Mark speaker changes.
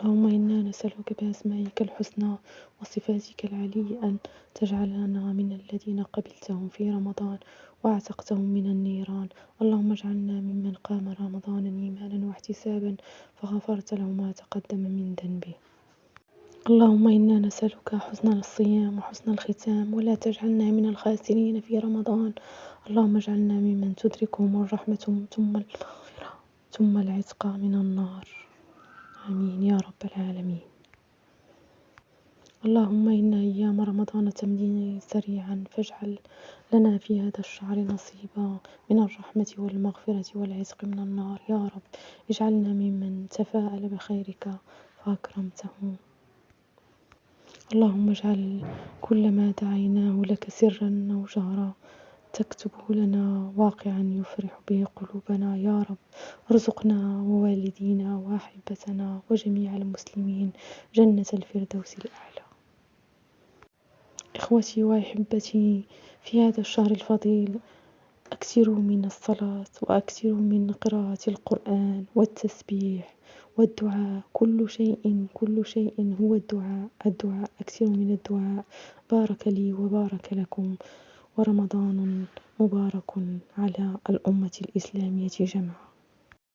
Speaker 1: اللهم إنا نسألك بأسمائك الحسنى وصفاتك العلي أن تجعلنا من الذين قبلتهم في رمضان وأعتقتهم من النيران. اللهم اجعلنا ممن قام رمضان إيمانا واحتسابا فغفرت له ما تقدم من ذنبه. اللهم إنا نسألك حسن الصيام وحسن الختام ولا تجعلنا من الخاسرين في رمضان. اللهم اجعلنا ممن تدركهم الرحمة ثم المغفرة ثم العتق من النار. آمين يا رب العالمين. اللهم إن أيام رمضان تمضي سريعا فاجعل لنا في هذا الشهر نصيبا من الرحمة والمغفرة والعتق من النار يا رب. اجعلنا ممن تفاءل بخيرك فأكرمته. اللهم اجعل كل ما دعيناه لك سرا أو جهرا تكتبه لنا واقعا يفرح به قلوبنا يا رب. ارزقنا ووالدينا وأحبتنا وجميع المسلمين جنة الفردوس الأعلى. إخوتي وأحبتي، في هذا الشهر الفضيل أكثروا من الصلاة وأكثروا من قراءة القرآن والتسبيح والدعاء. كل شيء هو الدعاء. أكثروا من الدعاء. بارك لي وبارك لكم، ورمضان مبارك على الأمة الإسلامية جمعاء.